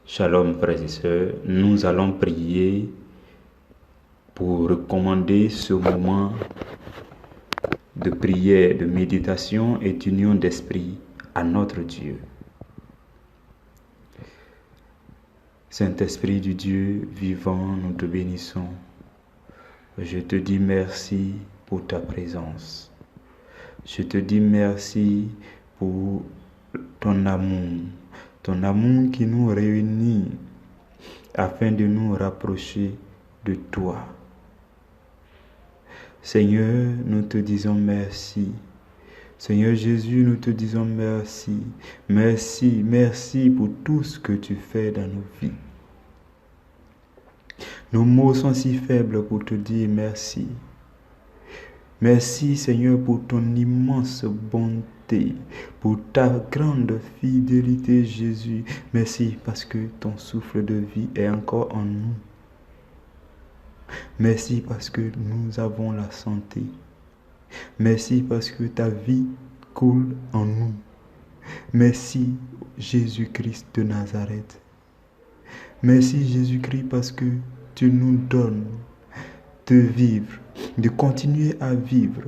Shalom frères et sœurs, nous allons prier pour recommander ce moment de prière, de méditation et d'union d'esprit à notre Dieu. Saint-Esprit du Dieu vivant, nous te bénissons. Je te dis merci pour ta présence. Je te dis merci pour ton amour qui nous réunit afin de nous rapprocher de toi. Seigneur, nous te disons merci. Seigneur Jésus, nous te disons merci. Merci, merci pour tout ce que tu fais dans nos vies. Nos mots sont si faibles pour te dire merci. Merci Seigneur pour ton immense bonté, pour ta grande fidélité Jésus. Merci parce que ton souffle de vie est encore en nous. Merci parce que nous avons la santé. Merci parce que ta vie coule en nous. Merci Jésus-Christ de Nazareth. Merci Jésus-Christ parce que tu nous donnes de vivre, de continuer à vivre,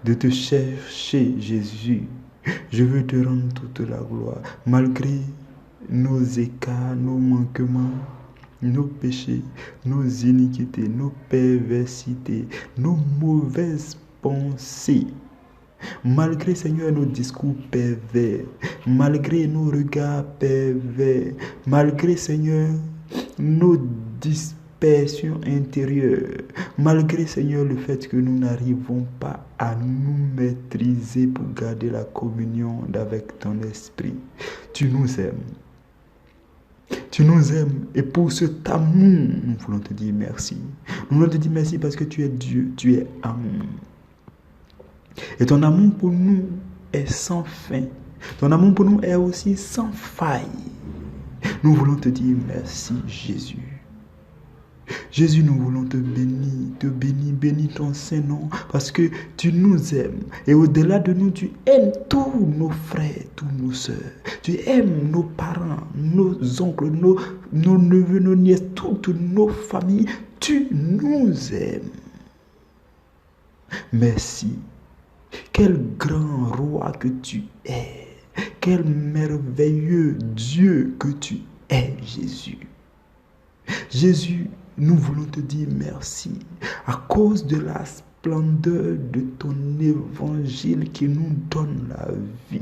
de te chercher Jésus. Je veux te rendre toute la gloire, malgré nos écarts, nos manquements, nos péchés, nos iniquités, nos perversités, nos mauvaises pensées. Malgré, Seigneur, nos discours pervers, malgré nos regards pervers, malgré, Seigneur, nos dispersions intérieures, malgré, Seigneur, le fait que nous n'arrivons pas à nous maîtriser pour garder la communion avec ton esprit. Tu nous aimes. Tu nous aimes et pour cet amour, nous voulons te dire merci. Nous voulons te dire merci parce que tu es Dieu, tu es amour. Et ton amour pour nous est sans fin. Ton amour pour nous est aussi sans faille. Nous voulons te dire merci Jésus. Jésus, nous voulons te bénir, bénis ton Saint-Nom, parce que tu nous aimes. Et au-delà de nous, tu aimes tous nos frères, tous nos sœurs. Tu aimes nos parents, nos oncles, nos neveux, nos nièces, toutes nos familles. Tu nous aimes. Merci. Quel grand roi que tu es. Quel merveilleux Dieu que tu es, Jésus. Jésus, nous voulons te dire merci à cause de la splendeur de ton évangile qui nous donne la vie,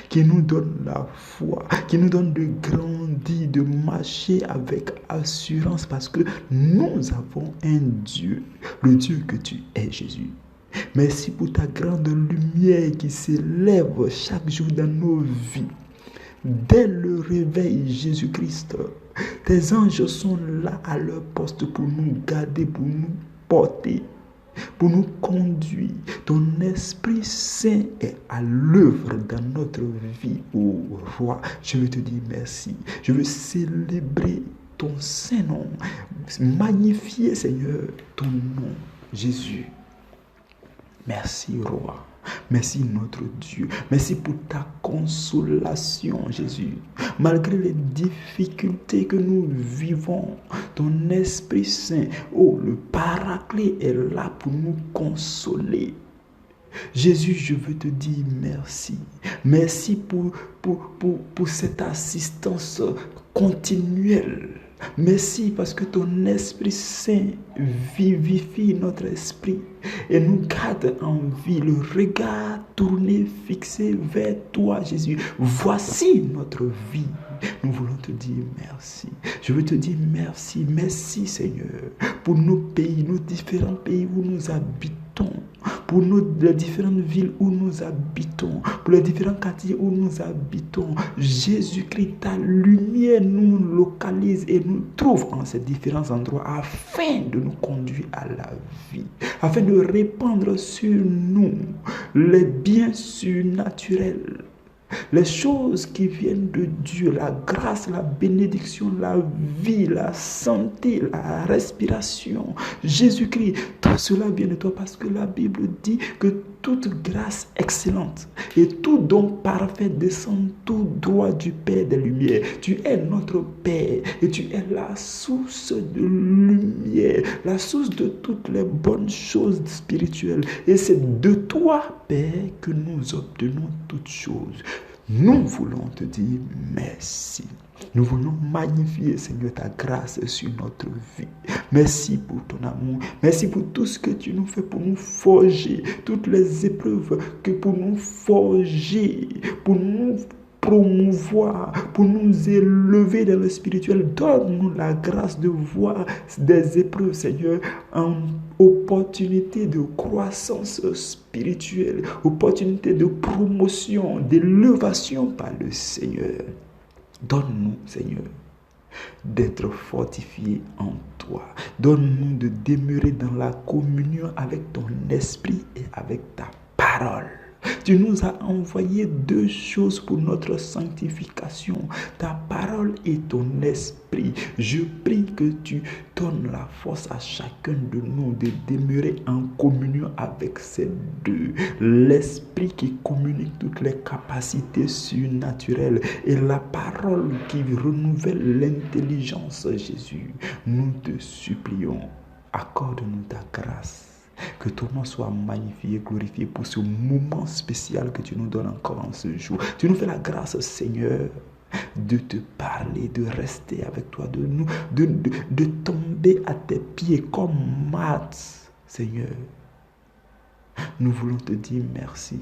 qui nous donne la foi, qui nous donne de grandir, de marcher avec assurance parce que nous avons un Dieu, le Dieu que tu es, Jésus. Merci pour ta grande lumière qui s'élève chaque jour dans nos vies. Dès le réveil, Jésus-Christ, tes anges sont là à leur poste pour nous garder, pour nous porter, pour nous conduire. Ton Esprit Saint est à l'œuvre dans notre vie, ô Roi. Je veux te dire merci. Je veux célébrer ton Saint-Nom, magnifier, Seigneur, ton nom, Jésus. Merci, Roi. Merci, notre Dieu. Merci pour ta consolation, Jésus. Malgré les difficultés que nous vivons, ton Esprit Saint, oh, le Paraclet est là pour nous consoler. Jésus, je veux te dire merci. Merci pour cette assistance continuelle. Merci parce que ton Esprit Saint vivifie notre esprit et nous garde en vie, le regard tourné, fixé vers toi, Jésus. Voici notre vie. Nous voulons te dire merci. Je veux te dire merci. Merci, Seigneur, pour nos pays, nos différents pays où nous habitons, pour les différentes villes où nous habitons, pour les différents quartiers où nous habitons. Jésus-Christ, ta lumière nous localise et nous trouve en ces différents endroits afin de nous conduire à la vie, afin de répandre sur nous les biens surnaturels, les choses qui viennent de Dieu, la grâce, la bénédiction, la vie, la santé, la respiration. Jésus-Christ, tout cela vient de toi parce que la Bible dit que toute grâce excellente et tout don parfait descend tout droit du Père des Lumières. Tu es notre Père et tu es la source de lumière, la source de toutes les bonnes choses spirituelles. Et c'est de toi, Père, que nous obtenons toutes choses. Nous voulons te dire merci. Nous voulons magnifier, Seigneur, ta grâce sur notre vie. Merci pour ton amour. Merci pour tout ce que tu nous fais pour nous forger. Toutes les épreuves que pour nous forger, pour nous promouvoir, pour nous élever dans le spirituel. Donne-nous la grâce de voir des épreuves, Seigneur, en opportunité de croissance spirituelle, opportunité de promotion, d'élévation par le Seigneur. Donne-nous, Seigneur, d'être fortifiés en toi. Donne-nous de demeurer dans la communion avec ton esprit et avec ta parole. Tu nous as envoyé deux choses pour notre sanctification, ta parole et ton esprit. Je prie que tu donnes la force à chacun de nous de demeurer en communion avec ces deux. L'esprit qui communique toutes les capacités surnaturelles et la parole qui renouvelle l'intelligence, Jésus. Nous te supplions, accorde-nous ta grâce. Que ton nom soit magnifié, glorifié pour ce moment spécial que tu nous donnes encore en ce jour. Tu nous fais la grâce, Seigneur, de te parler, de rester avec toi, de tomber à tes pieds comme Matt, Seigneur. Nous voulons te dire merci.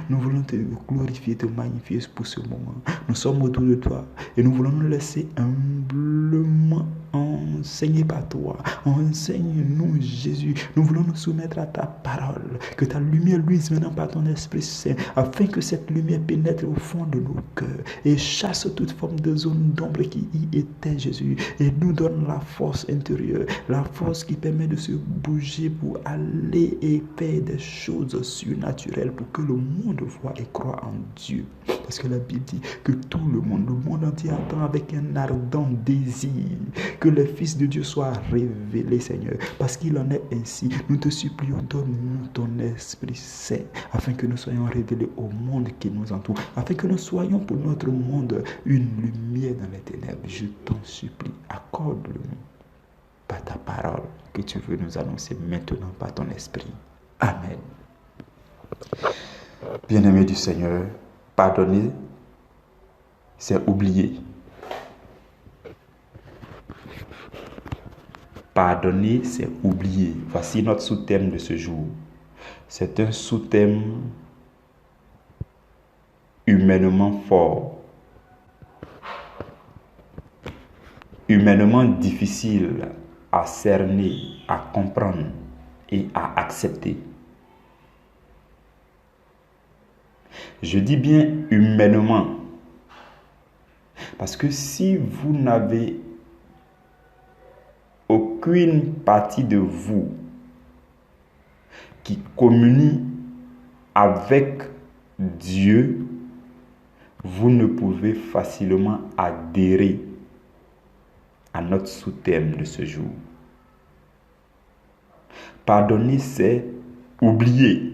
Nous voulons te glorifier, te magnifier pour ce moment. Nous sommes autour de toi et nous voulons nous laisser humblement enseigner par toi. Enseigne-nous, Jésus. Nous voulons nous soumettre à ta parole. Que ta lumière luise maintenant par ton Esprit Saint, afin que cette lumière pénètre au fond de nos cœurs et chasse toute forme de zone d'ombre qui y était, Jésus. Et nous donne la force intérieure, la force qui permet de se bouger pour aller et faire des choses surnaturelles pour que le monde voit et croit en Dieu. Parce que la Bible dit que tout le monde entier attend avec un ardent désir que les fils de Dieu soient révélés, Seigneur. Parce qu'il en est ainsi. Nous te supplions, donne-nous ton Esprit Saint, afin que nous soyons révélés au monde qui nous entoure, afin que nous soyons pour notre monde une lumière dans les ténèbres. Je t'en supplie, accorde-le-nous par ta parole que tu veux nous annoncer maintenant par ton Esprit. Amen. Bien-aimés du Seigneur, pardonner, c'est oublier. Pardonner, c'est oublier. Voici notre sous-thème de ce jour. C'est un sous-thème humainement fort, humainement difficile à cerner, à comprendre et à accepter. Je dis bien humainement, parce que si vous n'avez aucune partie de vous qui communie avec Dieu, vous ne pouvez facilement adhérer à notre sous-thème de ce jour. Pardonner, c'est oublier.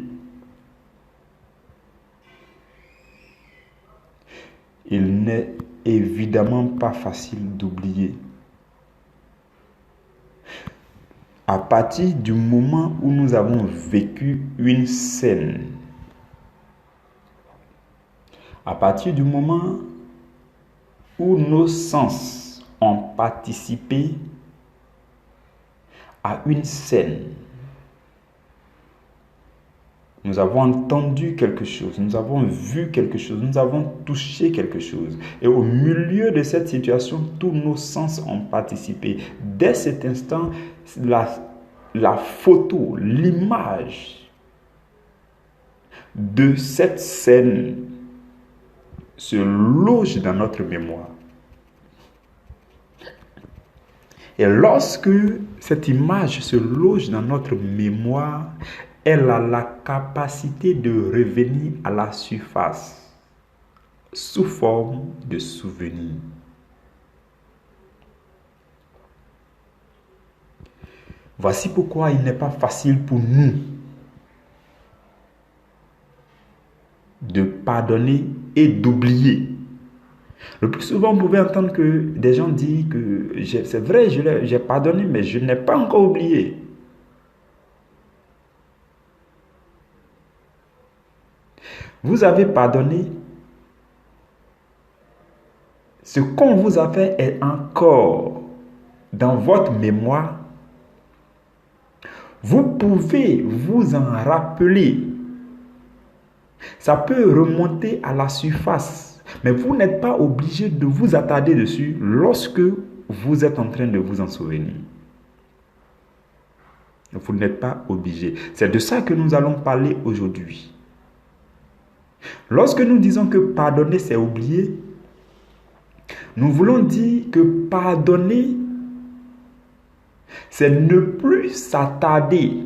Il n'est évidemment pas facile d'oublier. À partir du moment où nous avons vécu une scène, à partir du moment où nos sens ont participé à une scène, nous avons entendu quelque chose, nous avons vu quelque chose, nous avons touché quelque chose. Et au milieu de cette situation, tous nos sens ont participé. Dès cet instant, la photo, l'image de cette scène se loge dans notre mémoire. Et lorsque cette image se loge dans notre mémoire, elle a la capacité de revenir à la surface sous forme de souvenirs. Voici pourquoi il n'est pas facile pour nous de pardonner et d'oublier. Le plus souvent, vous pouvez entendre que des gens disent que c'est vrai, j'ai pardonné, mais je n'ai pas encore oublié. Vous avez pardonné, ce qu'on vous a fait est encore dans votre mémoire. Vous pouvez vous en rappeler. Ça peut remonter à la surface, mais vous n'êtes pas obligé de vous attarder dessus lorsque vous êtes en train de vous en souvenir. Vous n'êtes pas obligé. C'est de ça que nous allons parler aujourd'hui. Lorsque nous disons que pardonner, c'est oublier, nous voulons dire que pardonner, c'est ne plus s'attarder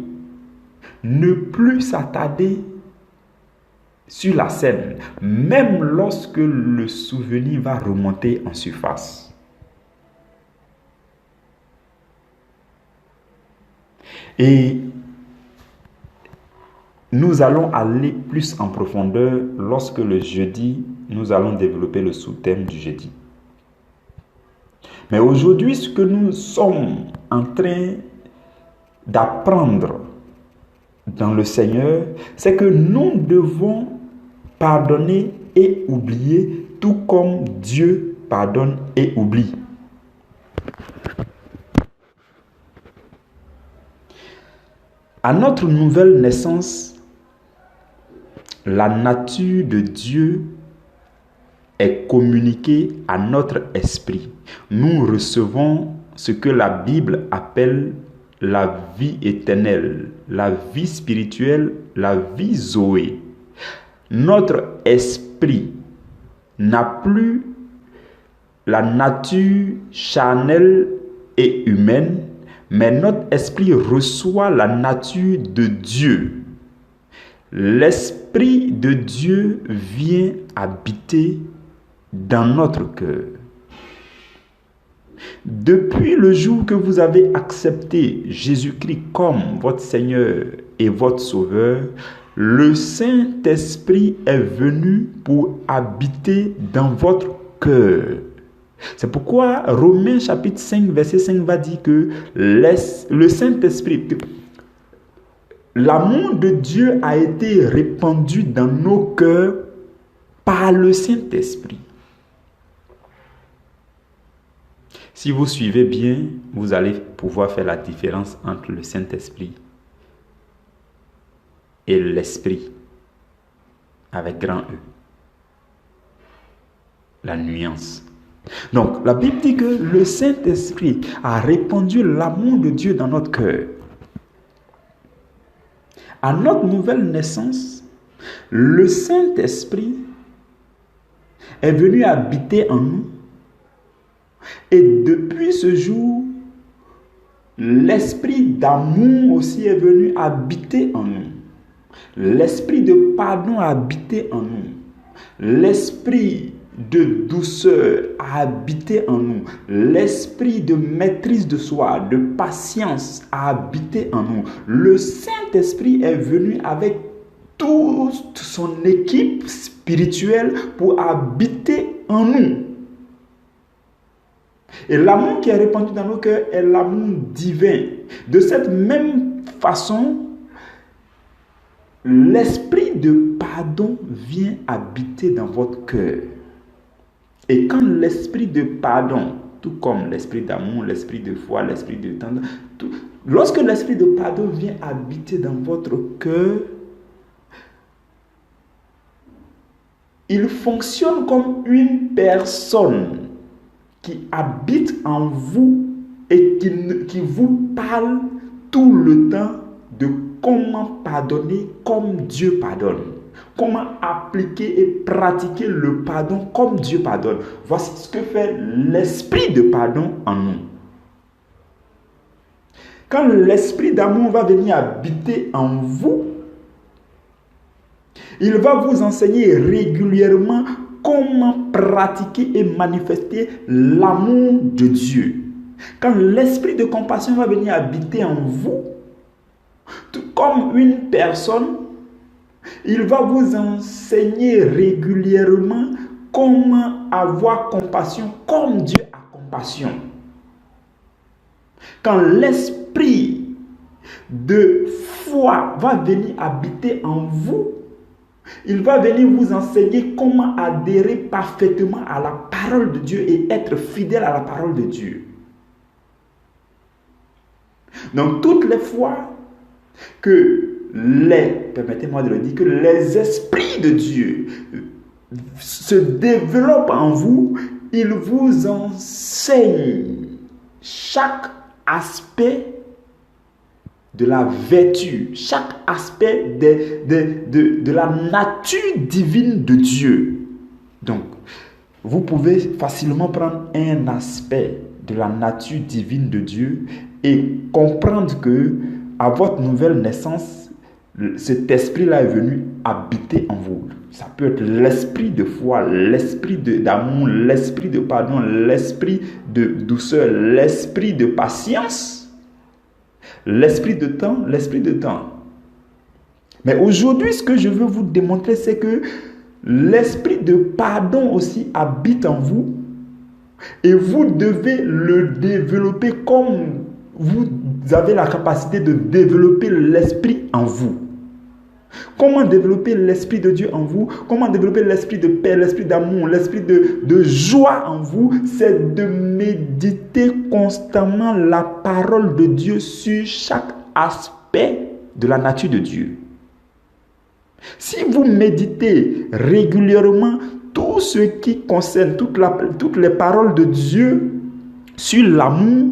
sur la scène, même lorsque le souvenir va remonter en surface. Et nous allons aller plus en profondeur lorsque le jeudi, nous allons développer le sous-thème du jeudi. Mais aujourd'hui, ce que nous sommes en train d'apprendre dans le Seigneur, c'est que nous devons pardonner et oublier, tout comme Dieu pardonne et oublie. À notre nouvelle naissance, la nature de Dieu est communiquée à notre esprit. Nous recevons ce que la Bible appelle la vie éternelle, la vie spirituelle, la vie Zoé. Notre esprit n'a plus la nature charnelle et humaine, mais notre esprit reçoit la nature de Dieu. L'Esprit de Dieu vient habiter dans notre cœur. Depuis le jour que vous avez accepté Jésus-Christ comme votre Seigneur et votre Sauveur, le Saint-Esprit est venu pour habiter dans votre cœur. C'est pourquoi Romains chapitre 5, verset 5 va dire que le Saint-Esprit, l'amour de Dieu a été répandu dans nos cœurs par le Saint-Esprit. Si vous suivez bien, vous allez pouvoir faire la différence entre le Saint-Esprit et l'Esprit avec grand E. La nuance. Donc, la Bible dit que le Saint-Esprit a répandu l'amour de Dieu dans notre cœur. À notre nouvelle naissance, le Saint-Esprit est venu habiter en nous. Et depuis ce jour, l'esprit d'amour aussi est venu habiter en nous. L'esprit de pardon a habité en nous. L'esprit de douceur a habité en nous. L'esprit de maîtrise de soi, de patience a habité en nous. Le Saint-Esprit est venu avec toute son équipe spirituelle pour habiter en nous. Et l'amour qui est répandu dans nos cœurs est l'amour divin. De cette même façon, l'esprit de pardon vient habiter dans votre cœur. Et quand l'esprit de pardon, tout comme l'esprit d'amour, l'esprit de foi, l'esprit de tendresse, lorsque l'esprit de pardon vient habiter dans votre cœur, il fonctionne comme une personne qui habite en vous et qui vous parle tout le temps de comment pardonner comme Dieu pardonne. Comment appliquer et pratiquer le pardon comme Dieu pardonne. Voici ce que fait l'esprit de pardon en nous. Quand l'esprit d'amour va venir habiter en vous, il va vous enseigner régulièrement comment pratiquer et manifester l'amour de Dieu. Quand l'esprit de compassion va venir habiter en vous, tout comme une personne Il va vous enseigner régulièrement comment avoir compassion comme Dieu a compassion. Quand l'esprit de foi va venir habiter en vous, il va venir vous enseigner comment adhérer parfaitement à la parole de Dieu et être fidèle à la parole de Dieu. Donc toutes les fois que permettez-moi de le dire, que les esprits de Dieu se développent en vous, ils vous enseignent chaque aspect de la vertu, chaque aspect de la nature divine de Dieu. Donc, vous pouvez facilement prendre un aspect de la nature divine de Dieu et comprendre que à votre nouvelle naissance, cet esprit-là est venu habiter en vous. Ça peut être l'esprit de foi, l'esprit d'amour, l'esprit de pardon, l'esprit de douceur, l'esprit de patience, l'esprit de temps, l'esprit de temps. Mais aujourd'hui, ce que je veux vous démontrer, c'est que l'esprit de pardon aussi habite en vous et vous devez le développer comme vous avez la capacité de développer l'esprit en vous. Comment développer l'esprit de Dieu en vous? Comment développer l'esprit de paix, l'esprit d'amour, l'esprit de joie en vous? C'est de méditer constamment la parole de Dieu sur chaque aspect de la nature de Dieu. Si vous méditez régulièrement tout ce qui concerne toutes les paroles de Dieu sur l'amour,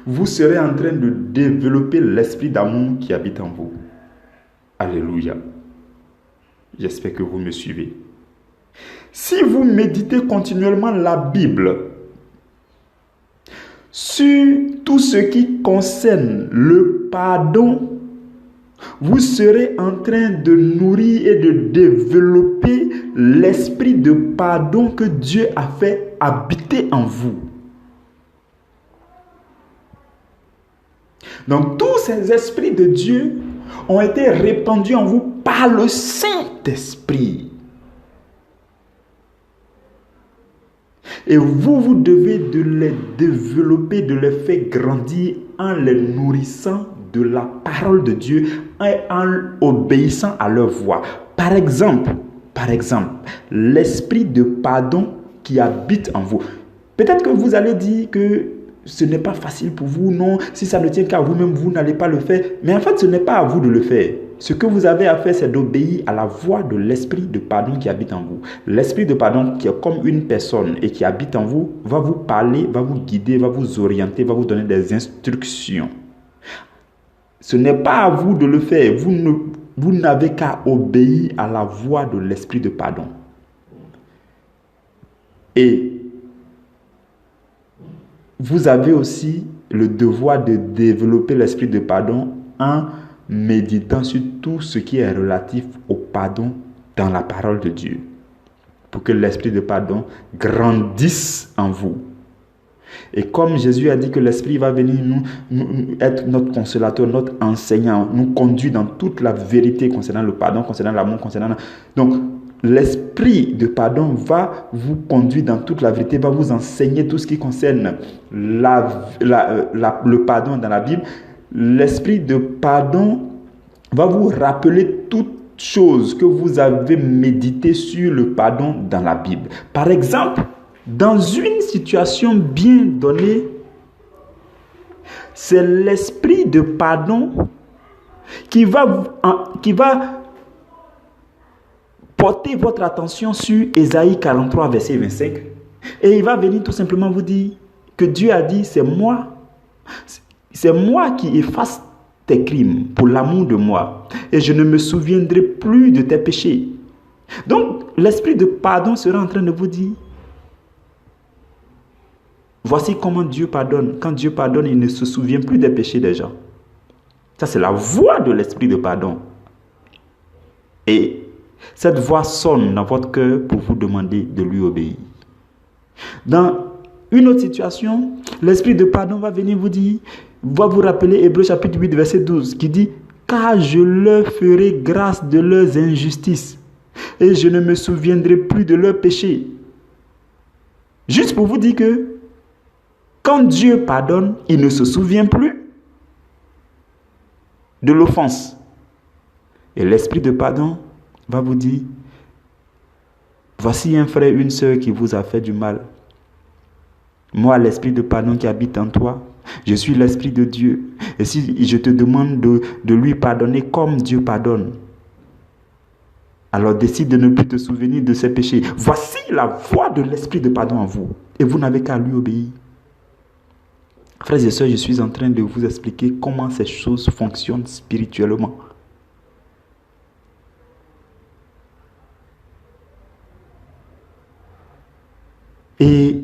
vous serez en train de développer l'esprit d'amour qui habite en vous. Alléluia. J'espère que vous me suivez. Si vous méditez continuellement la Bible sur tout ce qui concerne le pardon, vous serez en train de nourrir et de développer l'esprit de pardon que Dieu a fait habiter en vous. Donc tous ces esprits de Dieu ont été répandus en vous par le Saint-Esprit. Et vous devez de les développer, de les faire grandir en les nourrissant de la parole de Dieu et en obéissant à leur voix. Par exemple, l'esprit de pardon qui habite en vous. Peut-être que vous allez dire que ce n'est pas facile pour vous, non, si ça ne tient qu'à vous-même, vous n'allez pas le faire. Mais en fait, ce n'est pas à vous de le faire. Ce que vous avez à faire, c'est d'obéir à la voix de l'esprit de pardon qui habite en vous. L'esprit de pardon qui est comme une personne et qui habite en vous, va vous parler, va vous guider, va vous orienter, va vous donner des instructions. Ce n'est pas à vous de le faire. Vous n'avez qu'à obéir à la voix de l'esprit de pardon. Et vous avez aussi le devoir de développer l'esprit de pardon en méditant sur tout ce qui est relatif au pardon dans la parole de Dieu, pour que l'esprit de pardon grandisse en vous. Et comme Jésus a dit que l'esprit va venir nous être notre consolateur, notre enseignant, nous conduire dans toute la vérité concernant le pardon, concernant l'amour, Donc, l'esprit de pardon va vous conduire dans toute la vérité, va vous enseigner tout ce qui concerne le pardon dans la Bible. L'esprit de pardon va vous rappeler toutes choses que vous avez médité sur le pardon dans la Bible. Par exemple, dans une situation bien donnée, c'est l'esprit de pardon qui va porter votre attention sur Ésaïe 43, verset 25. Et il va venir tout simplement vous dire que Dieu a dit, c'est moi qui efface tes crimes pour l'amour de moi. Et je ne me souviendrai plus de tes péchés. Donc, l'esprit de pardon sera en train de vous dire, voici comment Dieu pardonne. Quand Dieu pardonne, il ne se souvient plus des péchés des gens. Ça, c'est la voix de l'esprit de pardon. Et cette voix sonne dans votre cœur pour vous demander de lui obéir. Dans une autre situation, l'esprit de pardon va venir vous dire, va vous rappeler Hébreux chapitre 8, verset 12, qui dit, car je leur ferai grâce de leurs injustices et je ne me souviendrai plus de leurs péchés. Juste pour vous dire que quand Dieu pardonne, il ne se souvient plus de l'offense. Et l'esprit de pardon va vous dire, voici un frère, une sœur qui vous a fait du mal. Moi, l'esprit de pardon qui habite en toi, je suis l'esprit de Dieu. Et si je te demande de lui pardonner comme Dieu pardonne, alors décide de ne plus te souvenir de ses péchés. Voici la voix de l'esprit de pardon en vous. Et vous n'avez qu'à lui obéir. Frères et sœurs, je suis en train de vous expliquer comment ces choses fonctionnent spirituellement. Et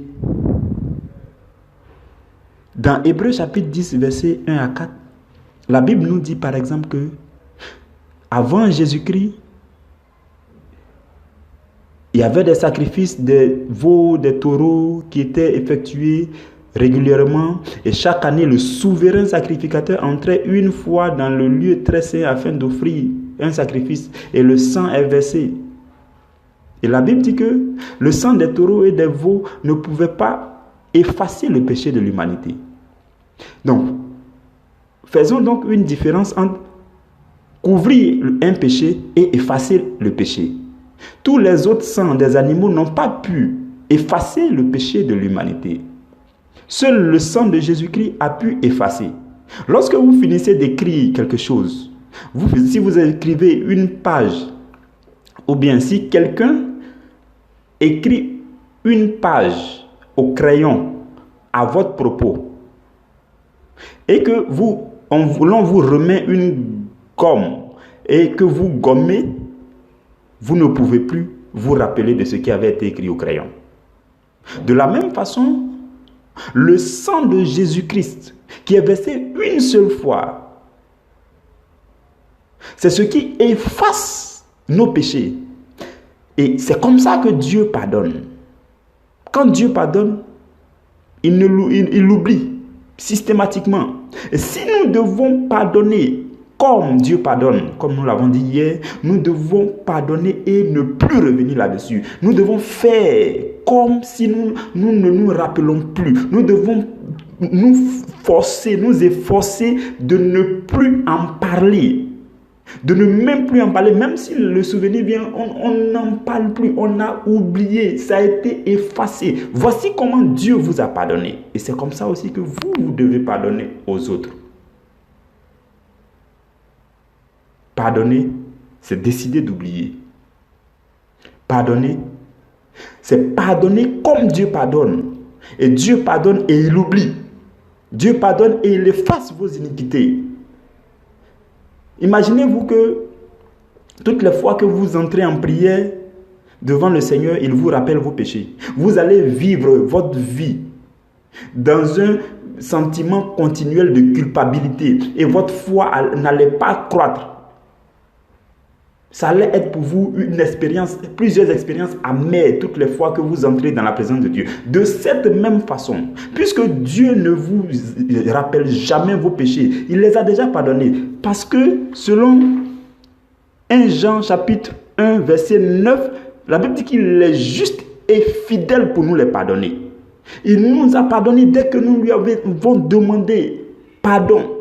dans Hébreux chapitre 10, versets 1 à 4, la Bible nous dit par exemple que avant Jésus-Christ, il y avait des sacrifices, des veaux, des taureaux qui étaient effectués régulièrement. Et chaque année, le souverain sacrificateur entrait une fois dans le lieu très saint afin d'offrir un sacrifice. Et le sang est versé. Et la Bible dit que le sang des taureaux et des veaux ne pouvait pas effacer le péché de l'humanité. Donc, faisons donc une différence entre couvrir un péché et effacer le péché. Tous les autres sangs des animaux n'ont pas pu effacer le péché de l'humanité. Seul le sang de Jésus-Christ a pu effacer. Lorsque vous finissez d'écrire quelque chose, si vous écrivez une page, ou bien si quelqu'un écrit une page au crayon à votre propos, et que l'on vous remet une gomme, et que vous gommez, vous ne pouvez plus vous rappeler de ce qui avait été écrit au crayon. De la même façon, le sang de Jésus-Christ, qui est versé une seule fois, c'est ce qui efface nos péchés. Et c'est comme ça que Dieu pardonne. Quand Dieu pardonne, il l'oublie systématiquement. Et si nous devons pardonner comme Dieu pardonne, comme nous l'avons dit hier, nous devons pardonner et ne plus revenir là-dessus. Nous devons faire comme si nous ne nous rappelons plus. Nous devons nous efforcer de ne plus en parler. De ne même plus en parler, même si le souvenir vient, on n'en parle plus, on a oublié, ça a été effacé. Voici comment Dieu vous a pardonné. Et c'est comme ça aussi que vous devez pardonner aux autres. Pardonner, c'est décider d'oublier. Pardonner, c'est pardonner comme Dieu pardonne. Et Dieu pardonne et il oublie. Dieu pardonne et il efface vos iniquités. Imaginez-vous que toutes les fois que vous entrez en prière devant le Seigneur, il vous rappelle vos péchés. Vous allez vivre votre vie dans un sentiment continuel de culpabilité et votre foi n'allait pas croître. Ça allait être pour vous une expérience, plusieurs expériences amères toutes les fois que vous entrez dans la présence de Dieu. De cette même façon, puisque Dieu ne vous rappelle jamais vos péchés, il les a déjà pardonnés. Parce que selon 1 Jean chapitre 1 verset 9, la Bible dit qu'il est juste et fidèle pour nous les pardonner. Il nous a pardonné dès que nous lui avons demandé pardon.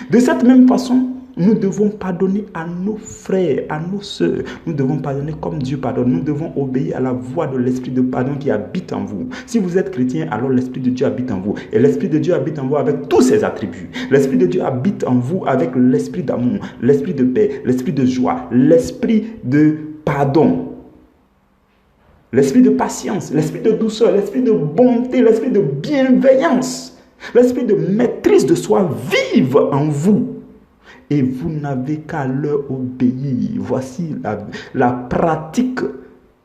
De cette même façon, nous devons pardonner à nos frères, à nos sœurs. Nous devons pardonner comme Dieu pardonne. Nous devons obéir à la voix de l'Esprit de pardon qui habite en vous. Si vous êtes chrétien, alors l'Esprit de Dieu habite en vous. Et l'Esprit de Dieu habite en vous avec tous ses attributs. L'Esprit de Dieu habite en vous avec l'Esprit d'amour, l'Esprit de paix, l'Esprit de joie, l'Esprit de pardon, l'Esprit de patience, l'Esprit de douceur, l'Esprit de bonté, l'Esprit de bienveillance, l'Esprit de maîtrise de soi vive en vous. Et vous n'avez qu'à leur obéir. Voici la pratique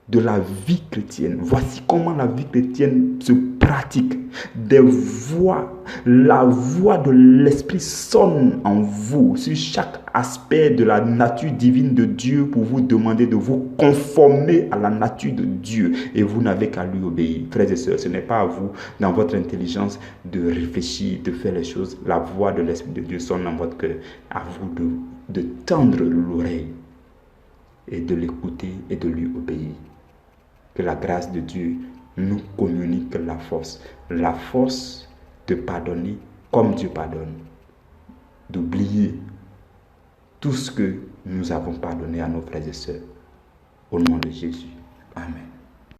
de la vie chrétienne. Voici comment la vie chrétienne se pratique. La voix de l'Esprit sonne en vous sur chaque aspect de la nature divine de Dieu pour vous demander de vous conformer à la nature de Dieu. Et vous n'avez qu'à lui obéir. Frères et sœurs, ce n'est pas à vous, dans votre intelligence, de réfléchir, de faire les choses. La voix de l'Esprit de Dieu sonne dans votre cœur. À vous de tendre l'oreille et de l'écouter et de lui obéir. Que la grâce de Dieu nous communique la force de pardonner comme Dieu pardonne, d'oublier tout ce que nous avons pardonné à nos frères et sœurs. Au nom de Jésus. Amen.